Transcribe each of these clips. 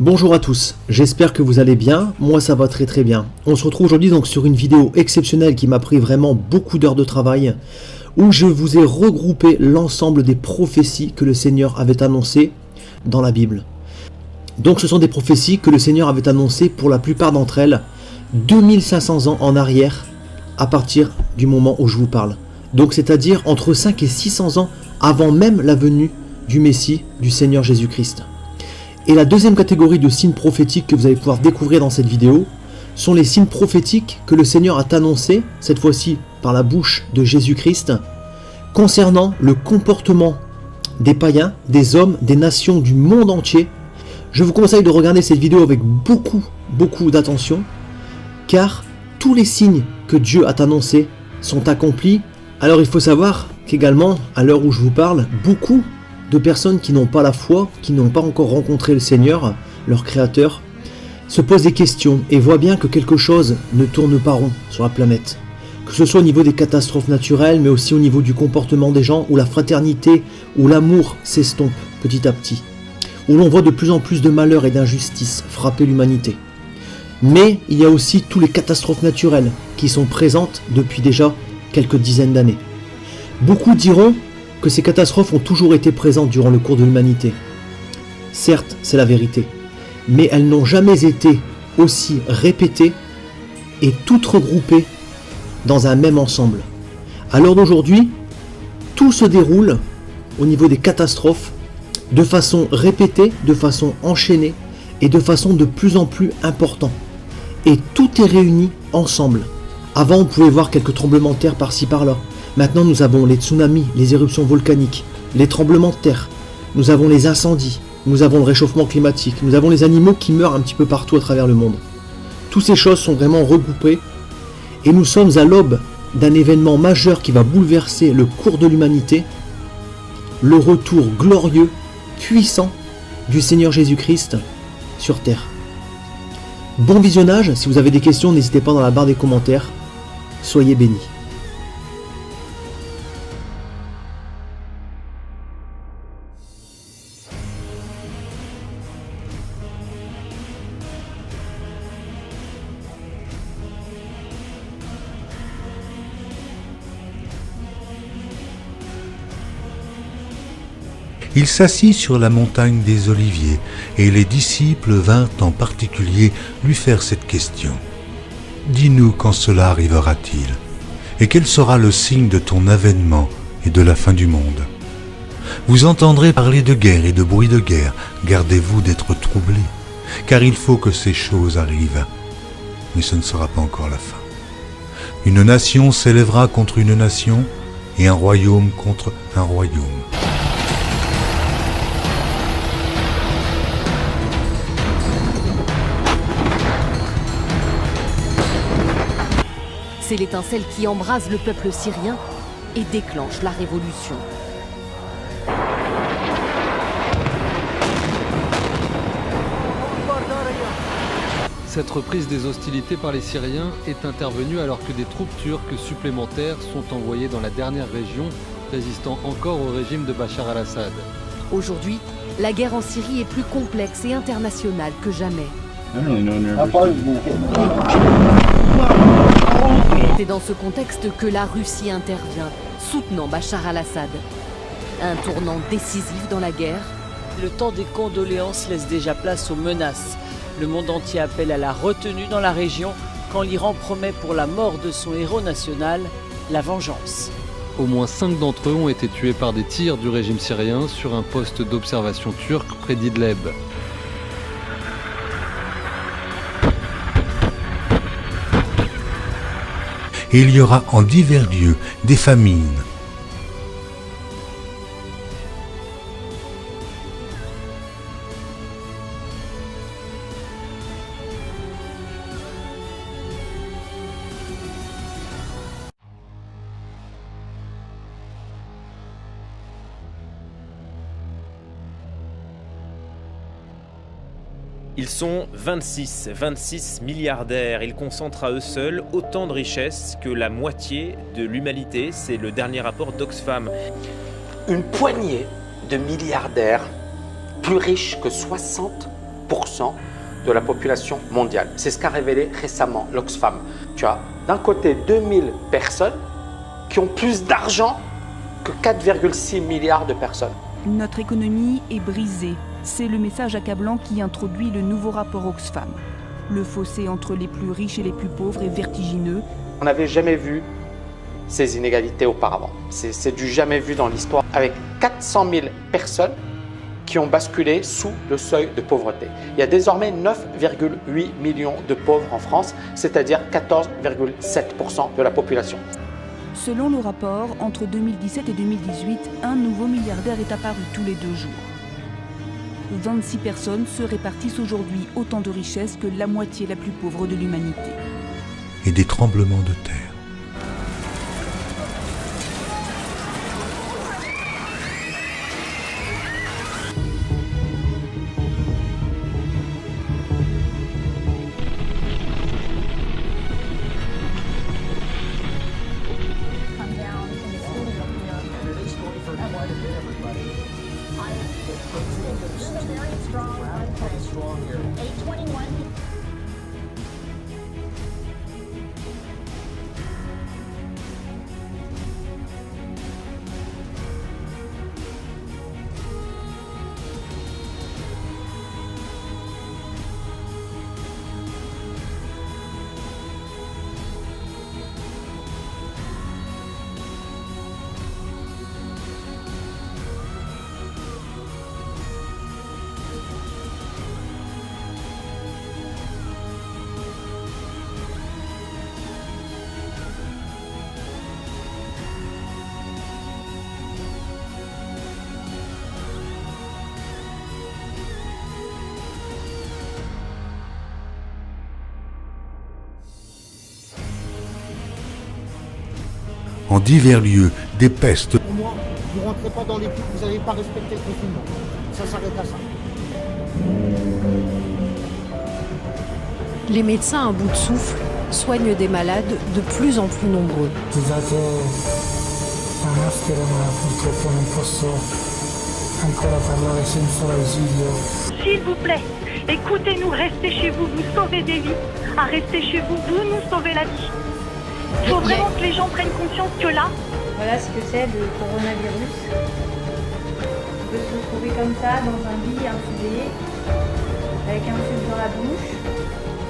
Bonjour à tous, j'espère que vous allez bien, moi ça va très bien. On se retrouve aujourd'hui donc sur une vidéo exceptionnelle qui m'a pris vraiment beaucoup d'heures de travail, où je vous ai regroupé l'ensemble des prophéties que le Seigneur avait annoncées dans la Bible. Donc ce sont des prophéties que le Seigneur avait annoncées pour la plupart d'entre elles 2500 ans en arrière, à partir du moment où je vous parle. Donc c'est-à-dire entre 5 et 600 ans avant même la venue du Messie, du Seigneur Jésus-Christ. Et la deuxième catégorie de signes prophétiques que vous allez pouvoir découvrir dans cette vidéo sont les signes prophétiques que le Seigneur a annoncés, cette fois-ci par la bouche de Jésus-Christ, concernant le comportement des païens, des hommes, des nations du monde entier. Je vous conseille de regarder cette vidéo avec beaucoup d'attention, car tous les signes que Dieu a annoncés sont accomplis. Alors il faut savoir qu'également, à l'heure où je vous parle, beaucoup de personnes qui n'ont pas la foi, qui n'ont pas encore rencontré le Seigneur, leur Créateur, se posent des questions et voient bien que quelque chose ne tourne pas rond sur la planète. Que ce soit au niveau des catastrophes naturelles, mais aussi au niveau du comportement des gens, où la fraternité, où l'amour s'estompe petit à petit, où l'on voit de plus en plus de malheurs et d'injustices frapper l'humanité. Mais il y a aussi toutes les catastrophes naturelles qui sont présentes depuis déjà quelques dizaines d'années. Beaucoup diront que ces catastrophes ont toujours été présentes durant le cours de l'humanité. Certes, c'est la vérité, mais elles n'ont jamais été aussi répétées et toutes regroupées dans un même ensemble. À l'heure d'aujourd'hui, tout se déroule au niveau des catastrophes de façon répétée, de façon enchaînée et de façon de plus en plus importante. Et tout est réuni ensemble. Avant, on pouvait voir quelques tremblements de terre par-ci par-là. Maintenant, nous avons les tsunamis, les éruptions volcaniques, les tremblements de terre, nous avons les incendies, nous avons le réchauffement climatique, nous avons les animaux qui meurent un petit peu partout à travers le monde. Toutes ces choses sont vraiment regroupées et nous sommes à l'aube d'un événement majeur qui va bouleverser le cours de l'humanité, le retour glorieux, puissant du Seigneur Jésus-Christ sur terre. Bon visionnage, si vous avez des questions, n'hésitez pas dans la barre des commentaires. Soyez bénis. Il s'assit sur la montagne des Oliviers, et les disciples vinrent en particulier lui faire cette question. « Dis-nous quand cela arrivera-t-il, et quel sera le signe de ton avènement et de la fin du monde ? Vous entendrez parler de guerre et de bruit de guerre, gardez-vous d'être troublés, car il faut que ces choses arrivent, mais ce ne sera pas encore la fin. Une nation s'élèvera contre une nation, et un royaume contre un royaume. C'est l'étincelle qui embrase le peuple syrien et déclenche la révolution. Cette reprise des hostilités par les Syriens est intervenue alors que des troupes turques supplémentaires sont envoyées dans la dernière région, résistant encore au régime de Bachar al-Assad. Aujourd'hui, la guerre en Syrie est plus complexe et internationale que jamais. C'est dans ce contexte que la Russie intervient, soutenant Bachar al-Assad. Un tournant décisif dans la guerre. Le temps des condoléances laisse déjà place aux menaces. Le monde entier appelle à la retenue dans la région quand l'Iran promet pour la mort de son héros national la vengeance. Au moins 5 d'entre eux ont été tués par des tirs du régime syrien sur un poste d'observation turc près d'Idleb. Et il y aura en divers lieux des famines. Ils sont 26 milliardaires. Ils concentrent à eux seuls autant de richesses que la moitié de l'humanité. C'est le dernier rapport d'Oxfam. Une poignée de milliardaires plus riches que 60 40% de la population mondiale. C'est ce qu'a révélé récemment l'Oxfam. Tu as d'un côté 2000 personnes qui ont plus d'argent que 4,6 milliards de personnes. Notre économie est brisée. C'est le message accablant qui introduit le nouveau rapport Oxfam. Le fossé entre les plus riches et les plus pauvres est vertigineux. On n'avait jamais vu ces inégalités auparavant. C'est du jamais vu dans l'histoire, avec 400 000 personnes qui ont basculé sous le seuil de pauvreté. Il y a désormais 9,8 millions de pauvres en France, c'est-à-dire 14,7% de la population. Selon le rapport, entre 2017 et 2018, un nouveau milliardaire est apparu tous les 2 jours. 26 personnes se répartissent aujourd'hui autant de richesses que la moitié la plus pauvre de l'humanité. Et des tremblements de terre. En divers lieux, des pestes. Pour moi, vous ne rentrez pas dans l'équipe, vous n'avez pas respecté le confinement. Ça s'arrête à ça. Les médecins à bout de souffle soignent des malades de plus en plus nombreux. Scusate la maschera, ma purtroppo non posso ancora parlare senza l'ausilio. S'il vous plaît, écoutez-nous, restez chez vous, vous sauvez des vies. À rester chez vous, vous nous sauvez la vie. Il faut vraiment que les gens prennent conscience que là... Voilà ce que c'est le coronavirus. On peut se retrouver comme ça, dans un lit infusé, avec un tube dans la bouche.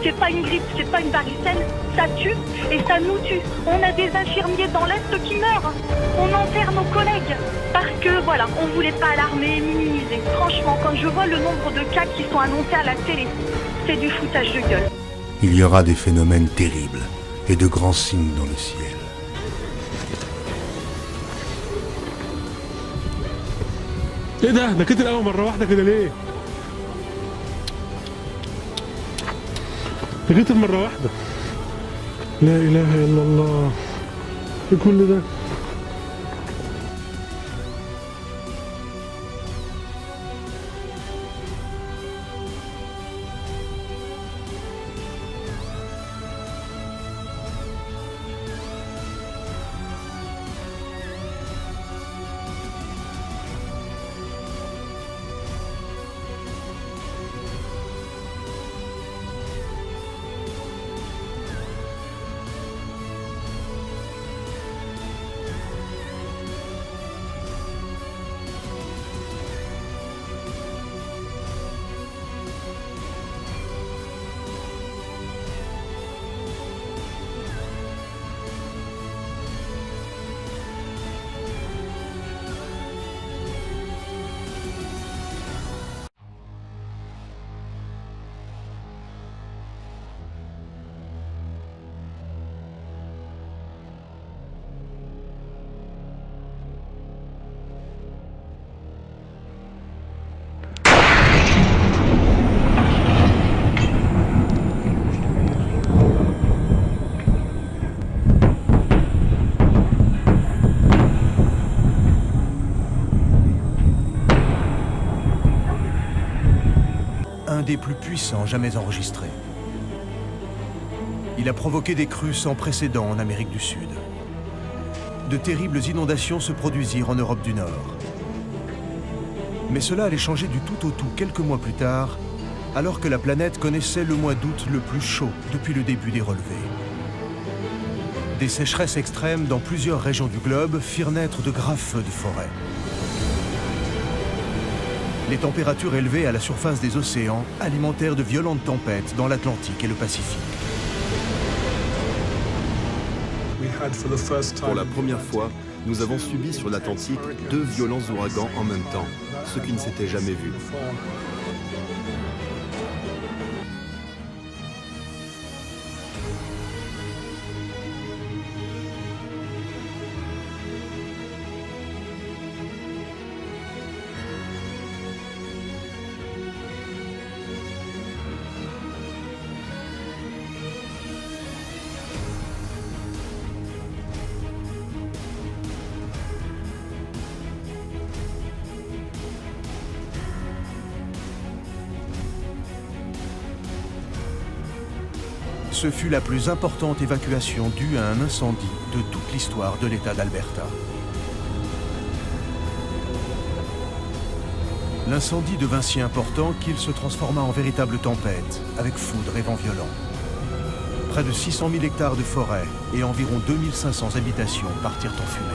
C'est pas une grippe, c'est pas une varicelle, ça tue et ça nous tue. On a des infirmiers dans l'Est qui meurent. On enterre nos collègues. Parce que, voilà, on voulait pas alarmer, minimiser. Franchement, quand je vois le nombre de cas qui sont annoncés à la télé, c'est du foutage de gueule. Il y aura des phénomènes terribles et de grands signes dans le ciel. ايه ده كتر قوي مره واحده كده ليه؟ ده كتر مره واحده. لا اله الا الله. ايه كل ده؟ Un des plus puissants jamais enregistrés. Il a provoqué des crues sans précédent en Amérique du Sud. De terribles inondations se produisirent en Europe du Nord. Mais cela allait changer du tout au tout quelques mois plus tard, alors que la planète connaissait le mois d'août le plus chaud depuis le début des relevés. Des sécheresses extrêmes dans plusieurs régions du globe firent naître de graves feux de forêt. Les températures élevées à la surface des océans alimentèrent de violentes tempêtes dans l'Atlantique et le Pacifique. Pour la première fois, nous avons subi sur l'Atlantique 2 violents ouragans en même temps, ce qui ne s'était jamais vu. Ce fut la plus importante évacuation due à un incendie de toute l'histoire de l'État d'Alberta. L'incendie devint si important qu'il se transforma en véritable tempête, avec foudre et vent violent. Près de 600 000 hectares de forêt et environ 2500 habitations partirent en fumée.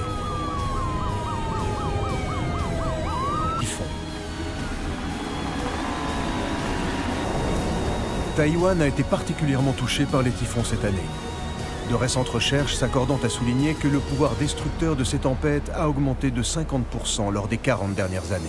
Taïwan a été particulièrement touché par les typhons cette année. De récentes recherches s'accordant à souligner que le pouvoir destructeur de ces tempêtes a augmenté de 50% lors des 40 dernières années.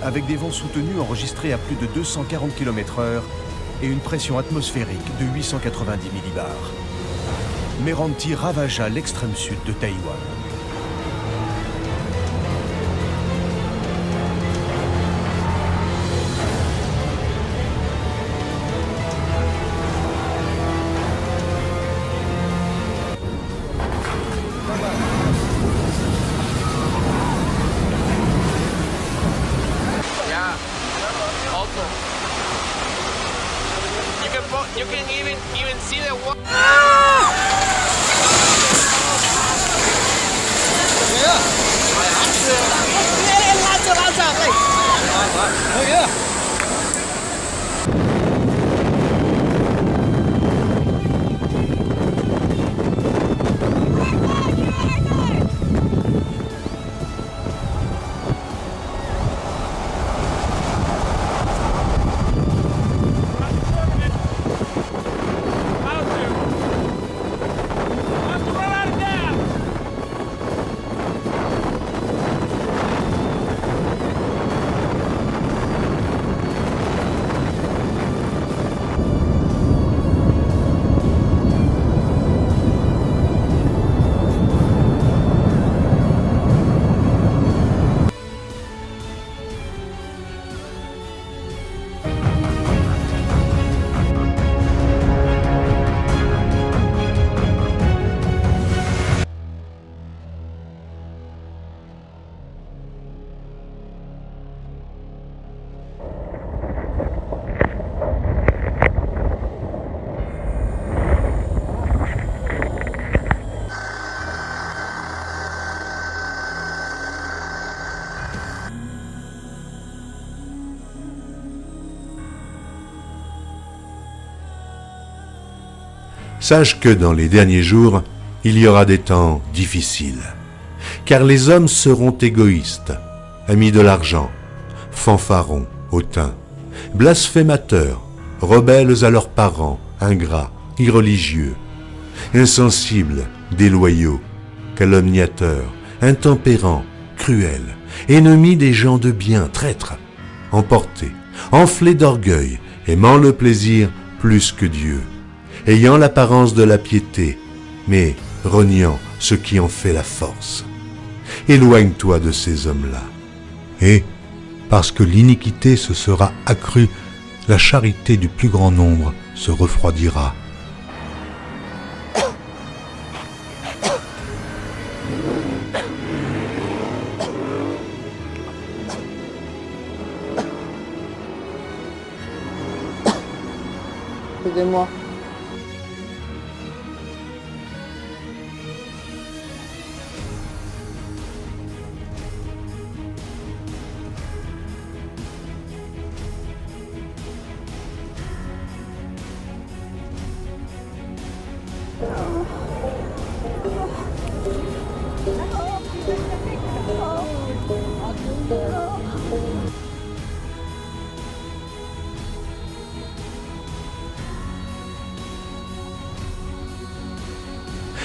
Avec des vents soutenus enregistrés à plus de 240 km/h et une pression atmosphérique de 890 millibars. Méranti ravagea l'extrême sud de Taïwan. You can even see the water. Sache que dans les derniers jours, il y aura des temps difficiles, car les hommes seront égoïstes, amis de l'argent, fanfarons, hautains, blasphémateurs, rebelles à leurs parents, ingrats, irreligieux, insensibles, déloyaux, calomniateurs, intempérants, cruels, ennemis des gens de bien, traîtres, emportés, enflés d'orgueil, aimant le plaisir plus que Dieu, ayant l'apparence de la piété, mais reniant ce qui en fait la force. Éloigne-toi de ces hommes-là. Et, parce que l'iniquité se sera accrue, la charité du plus grand nombre se refroidira. Aidez-moi.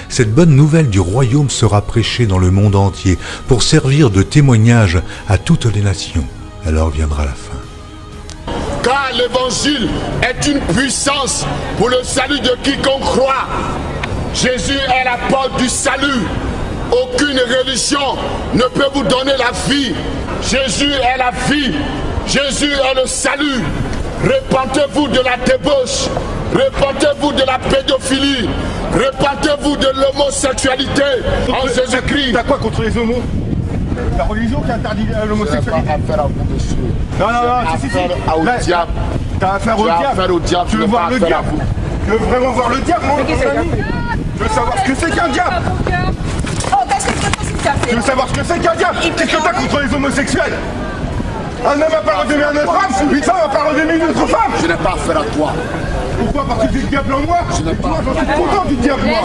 Cette bonne nouvelle du royaume sera prêchée dans le monde entier pour servir de témoignage à toutes les nations. Alors viendra la fin. Car l'évangile est une puissance pour le salut de quiconque croit. Jésus est la porte du salut. Aucune religion ne peut vous donner la vie. Jésus est la vie. Jésus est le salut. Repentez-vous de la débauche. Repentez-vous de la pédophilie. Repentez-vous de l'homosexualité en Jésus-Christ. T'as quoi contre les homos? La religion qui interdit l'homosexualité. Non, si. T'as affaire au diable. Tu veux voir le diable? Tu veux vraiment voir le diable, mon ami? Tu veux savoir ce que c'est qu'un diable? Tu veux savoir ce que c'est qu'un diable? Qu'est-ce que t'as contre les homosexuels? Un homme n'a pas redonné à une femme, une femme n'a pas redonné une autre femme. Je n'ai pas affaire à toi. Pourquoi? Parce que j'ai le diable en moi. Je n'ai pas. J'en suis content du diable, moi.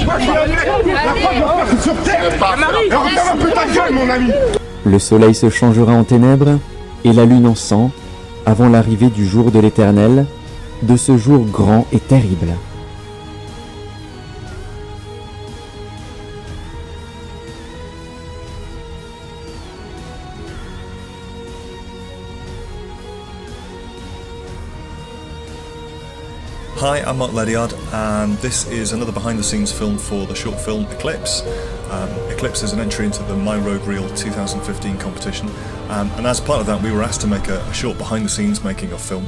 Moi, je suis allé. La femme doit faire sur terre. Et regarde un peu ta gueule, mon ami. Le soleil se changera en ténèbres et la lune en sang avant l'arrivée du jour de l'Éternel, de ce jour grand et terrible. Hi, I'm Mark Lediard, and this is another behind-the-scenes film for the short film Eclipse. Eclipse is an entry into the My Road Reel 2015 competition, and as part of that we were asked to make a short behind-the-scenes making of film,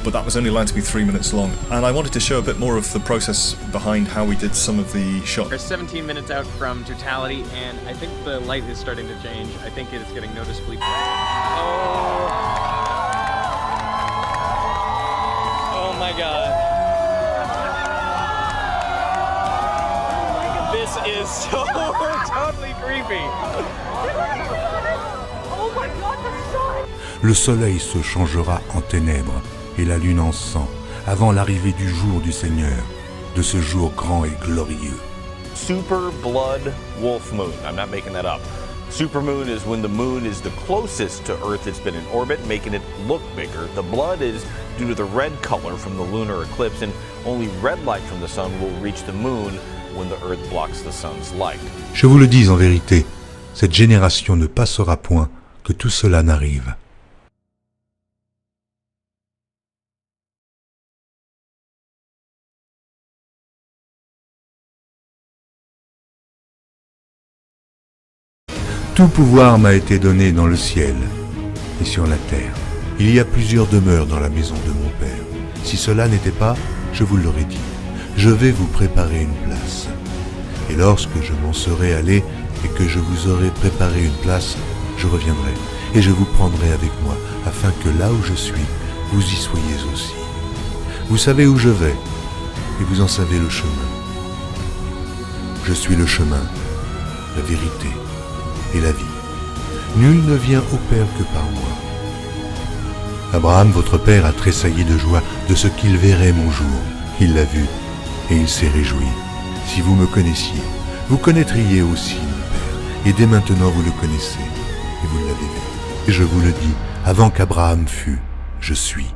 but that was only allowed to be 3 minutes long, and I wanted to show a bit more of the process behind how we did some of the shots. We're 17 minutes out from totality, and I think the light is starting to change. I think it is getting noticeably bright. Oh my god. This is so totally creepy. Oh my god, the sun! Le soleil se changera en ténèbres et la lune en sang avant l'arrivée du jour du Seigneur, de ce jour grand et glorieux. Super blood wolf moon. I'm not making that up. Supermoon is when the moon is the closest to Earth it's been in orbit, making it look bigger. The blood is due to the red color from the lunar eclipse, and only red light from the sun will reach the moon when the Earth blocks the sun's light. Je vous le dis en vérité, cette génération ne passera point que tout cela n'arrive. Tout pouvoir m'a été donné dans le ciel et sur la terre. Il y a plusieurs demeures dans la maison de mon Père. Si cela n'était pas, je vous l'aurais dit. Je vais vous préparer une place. Et lorsque je m'en serai allé et que je vous aurai préparé une place, je reviendrai et je vous prendrai avec moi, afin que là où je suis, vous y soyez aussi. Vous savez où je vais et vous en savez le chemin. Je suis le chemin, la vérité et la vie. Nul ne vient au Père que par moi. Abraham, votre père, a tressailli de joie de ce qu'il verrait mon jour. Il l'a vu et il s'est réjoui. Si vous me connaissiez, vous connaîtriez aussi mon Père. Et dès maintenant vous le connaissez et vous l'avez vu. Et je vous le dis, avant qu'Abraham fût, je suis.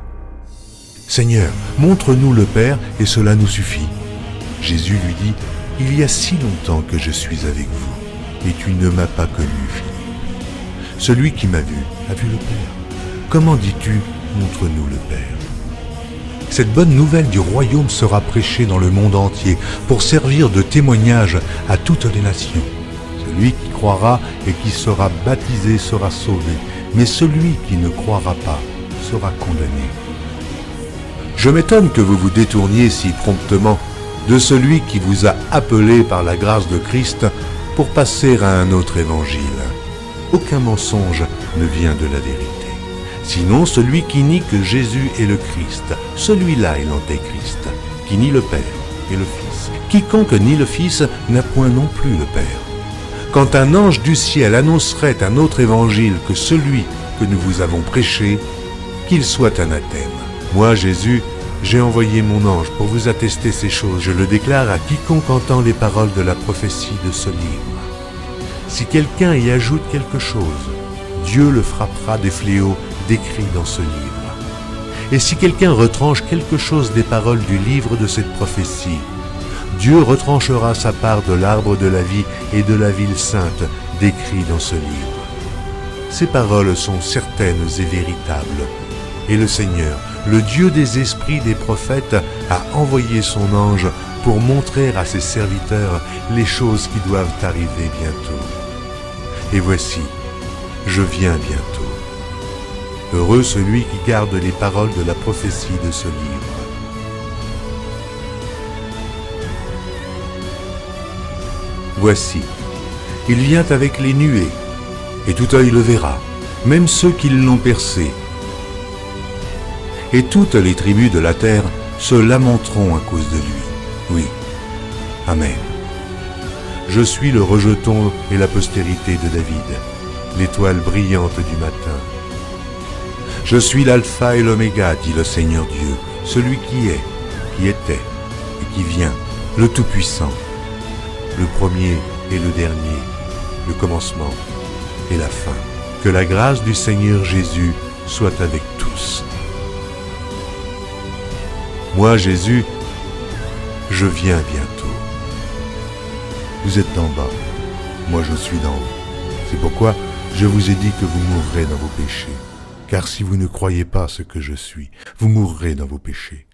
Seigneur, montre-nous le Père et cela nous suffit. Jésus lui dit, il y a si longtemps que je suis avec vous et tu ne m'as pas connu, Philippe. Celui qui m'a vu a vu le Père. Comment dis-tu, montre-nous le Père? Cette bonne nouvelle du royaume sera prêchée dans le monde entier pour servir de témoignage à toutes les nations. Celui qui croira et qui sera baptisé sera sauvé, mais celui qui ne croira pas sera condamné. Je m'étonne que vous vous détourniez si promptement de celui qui vous a appelé par la grâce de Christ pour passer à un autre évangile. Aucun mensonge ne vient de la vérité. Sinon celui qui nie que Jésus est le Christ, celui-là est l'antéchrist, qui nie le Père et le Fils. Quiconque nie le Fils n'a point non plus le Père. Quand un ange du ciel annoncerait un autre évangile que celui que nous vous avons prêché, qu'il soit anathème. Moi, Jésus, j'ai envoyé mon ange pour vous attester ces choses. Je le déclare à quiconque entend les paroles de la prophétie de ce livre. Si quelqu'un y ajoute quelque chose, Dieu le frappera des fléaux décrits dans ce livre. Et si quelqu'un retranche quelque chose des paroles du livre de cette prophétie, Dieu retranchera sa part de l'arbre de la vie et de la ville sainte décrits dans ce livre. Ces paroles sont certaines et véritables. Et le Seigneur, le Dieu des esprits des prophètes, a envoyé son ange pour montrer à ses serviteurs les choses qui doivent arriver bientôt. Et voici, je viens bientôt. Heureux celui qui garde les paroles de la prophétie de ce livre. Voici, il vient avec les nuées, et tout œil le verra, même ceux qui l'ont percé. Et toutes les tribus de la terre se lamenteront à cause de lui. Oui. Amen. Je suis le rejeton et la postérité de David, l'étoile brillante du matin. Je suis l'alpha et l'oméga, dit le Seigneur Dieu, celui qui est, qui était et qui vient, le Tout-Puissant, le premier et le dernier, le commencement et la fin. Que la grâce du Seigneur Jésus soit avec tous. Moi, Jésus, je viens bientôt. Vous êtes d'en bas, moi je suis d'en haut. C'est pourquoi je vous ai dit que vous mourrez dans vos péchés. Car si vous ne croyez pas ce que je suis, vous mourrez dans vos péchés.